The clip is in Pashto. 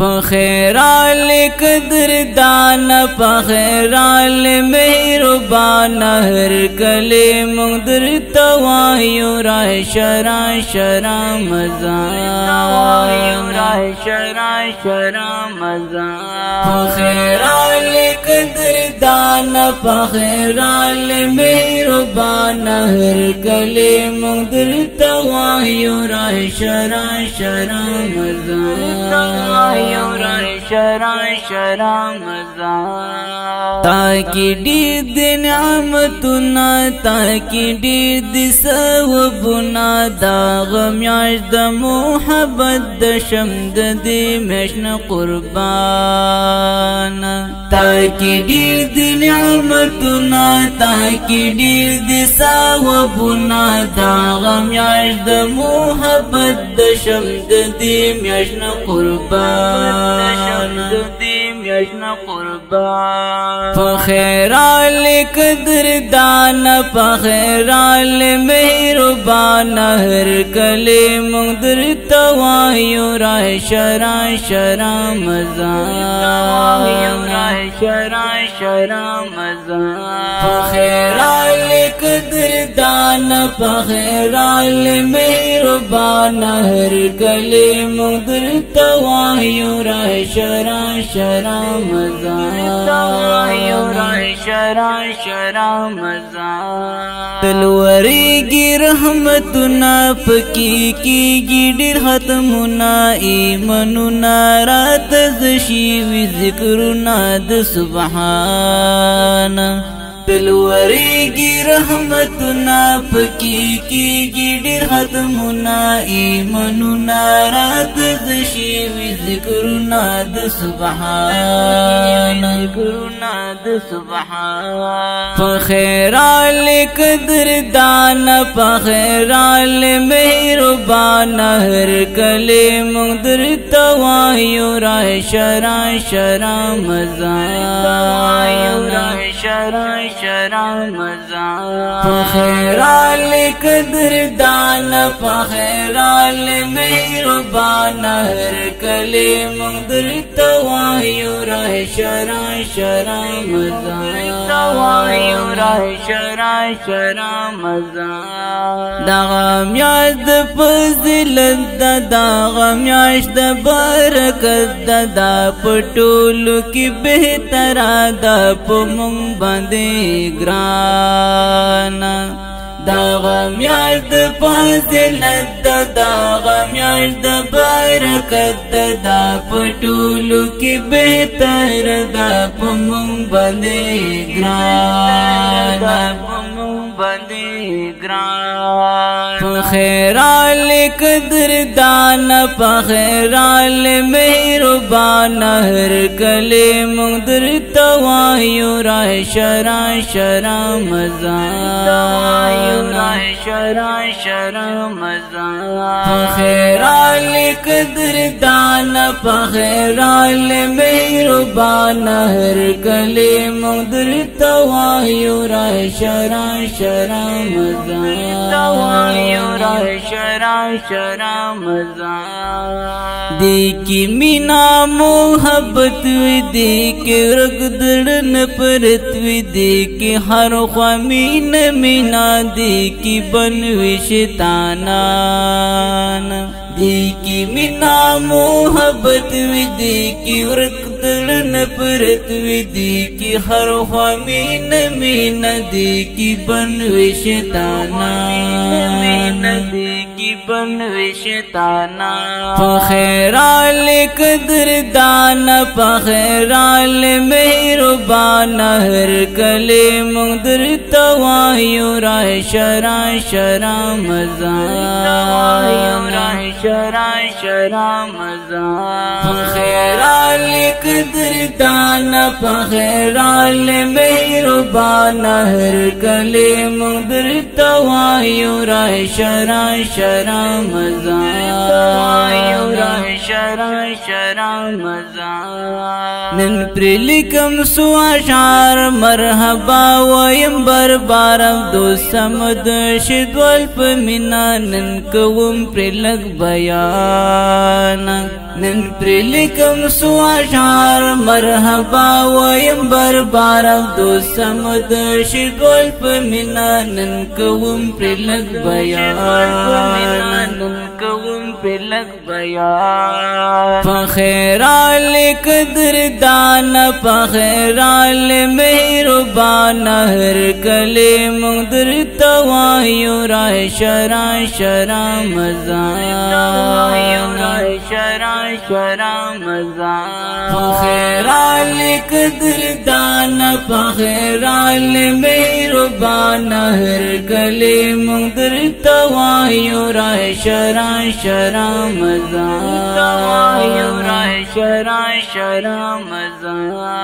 فخیرال قدردان فخیرال مهربان هر کلی مقدر توایو راش راش رمضان فخیرال قدردان فخیرال مهربان هر کلی مقدر توایو راش راش رمضان تاکی ډیر د نعمتنا تاکی ډیر د ثوابنا دا غمیاش د محبت د شمد د مشن قربان تاکی ډیر د نعمتنا تاکی ډیر د ثوابنا دا غمیاش د محبت د شمد د مشن قربان فخیرال قدردان فخیرال مهربان هر کلی مقدر توایو راش راش رمضان فخیرال قدردان فخیرال مهربان هر کلی مقدر توایو راش راش رمضان تلوریگی رحمتنا پکی کی ډیر ختمنا ایمننا رات زشیوی ذکرنا د سبحان تلوریگی رحمتنا پکی کی ډیر ختمنا ایمننا رات زشیوی ذکرنا د سبحان فخیرال قدردان فخیرال مهربان هر کلی مقدر توایو راش راش رمضان فخیرال قدردان فخیرال مهربان هر کلی مقدر توایو راش راش رمضان دا غمیاش د فضیلت دا غمیاش د برکت دا پټولو کی بهتره دا په مونږ باندې ګران دا غمیاش د فضیلت دا غمیاش د برکت دا پټولو کی بهتره دا په مونږ باندې ګران فخیرال قدردان فخیرال مهربان هر کلی مقدر توایو راش راش رمضان فخیرال قدردان فخیرال مهربان هر کلی مقدر توایو راش راش رمضان دیکی مینا محبت وی دیکی رگدڑن پرتوی دیکی ہر خوامین مینا دیکی بنوی شیطانان دیکی مینا محبت وی دیکی رگدڑن پرتوی دیکی ہر خوامین مینا دیکی بنوی شیطانان فخیرال قدردان فخیرال مهربان هر کلی مقدر توایو راش راش رمضان فخیرال قدردان فخیرال مهربان هر کلی مقدر توایو راش راش رمضان نن پرلکم سو اشعار مرحبا ویم بربار دو سمد شدول پمینا نن کوم پرلک بیان नन प्रिलिकम सुआशार मरहबा वयम बरबार अब्दुल समद शिगोल पमिना नन कवम प्रिलक बयान नन कवम प्रिलक बयान फखैराल कदरदान फखैराल मेहरबान हर कले मुदर तवायु राय शरा शरा मज़ान शरा शरा मज़ान फखैराल कदरदान फखैराल मेहरबान हर कले मुदर तवायु राय शरा शरा मज़ान शरा शरा मज़ान।